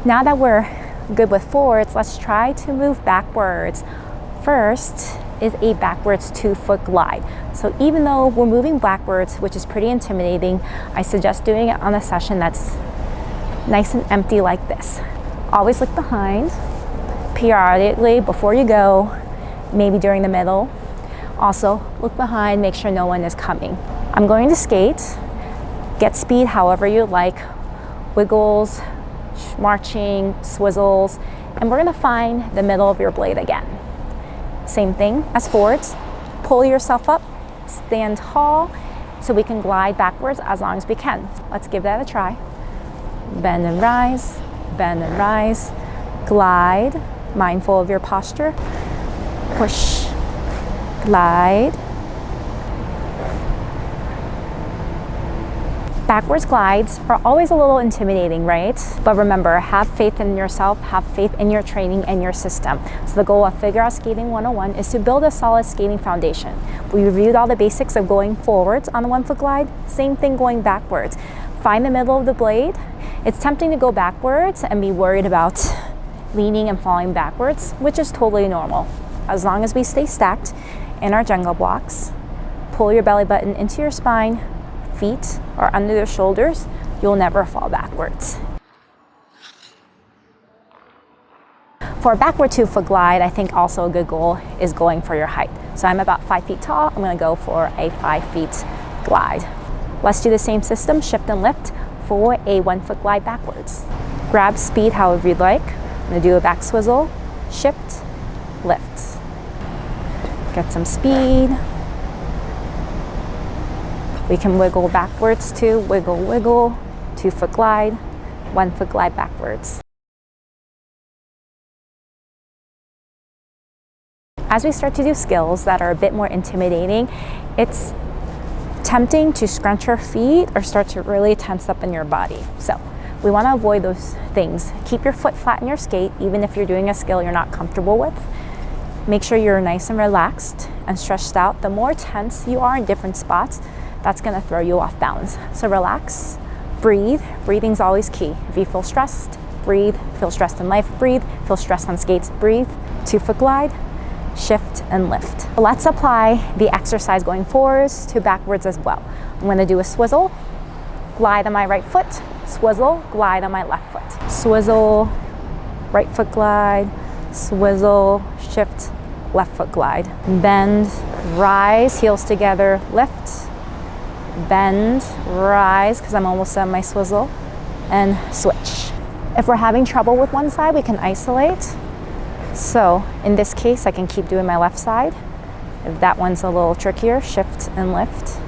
Now that we're good with forwards, let's try to move backwards. First is a backwards 2-foot glide. So even though we're moving backwards, which is pretty intimidating, I suggest doing it on a session that's nice and empty like this. Always look behind, periodically before you go, maybe during the middle. Also, look behind, make sure no one is coming. I'm going to skate, get speed however you like, wiggles, marching, swizzles, and we're gonna find the middle of your blade again. Same thing as forwards. Pull yourself up, stand tall, so we can glide backwards as long as we can. Let's give that a try. Bend and rise, glide, mindful of your posture, push, glide. Backwards glides are always a little intimidating, right? But remember, have faith in yourself, have faith in your training and your system. So the goal of Figure Out Skating 101 is to build a solid skating foundation. We reviewed all the basics of going forwards on the 1-foot glide, same thing going backwards. Find the middle of the blade. It's tempting to go backwards and be worried about leaning and falling backwards, which is totally normal. As long as we stay stacked in our Jenga blocks, pull your belly button into your spine, feet are under the shoulders, you'll never fall backwards. For a backward 2-foot glide, I think also a good goal is going for your height. So I'm about 5 feet tall, I'm gonna go for a 5 feet glide. Let's do the same system, shift and lift for a 1-foot glide backwards. Grab speed however you'd like. I'm gonna do a back swizzle, shift, lift. Get some speed. We can wiggle backwards too, wiggle, wiggle, 2-foot glide, 1-foot glide backwards. As we start to do skills that are a bit more intimidating, it's tempting to scrunch your feet or start to really tense up in your body. So we want to avoid those things. Keep your foot flat in your skate, even if you're doing a skill you're not comfortable with. Make sure you're nice and relaxed and stretched out. The more tense you are in different spots, that's gonna throw you off balance. So relax, breathe. Breathing's always key. If you feel stressed, breathe. Feel stressed in life, breathe. Feel stressed on skates, breathe. 2-foot glide, shift and lift. Let's apply the exercise going forwards to backwards as well. I'm gonna do a swizzle, glide on my right foot, swizzle, glide on my left foot. Swizzle, right foot glide, swizzle, shift, left foot glide. Bend, rise, heels together, lift, bend, rise, because I'm almost done my swizzle, and switch. If we're having trouble with one side, we can isolate. So in this case, I can keep doing my left side. If that one's a little trickier, shift and lift.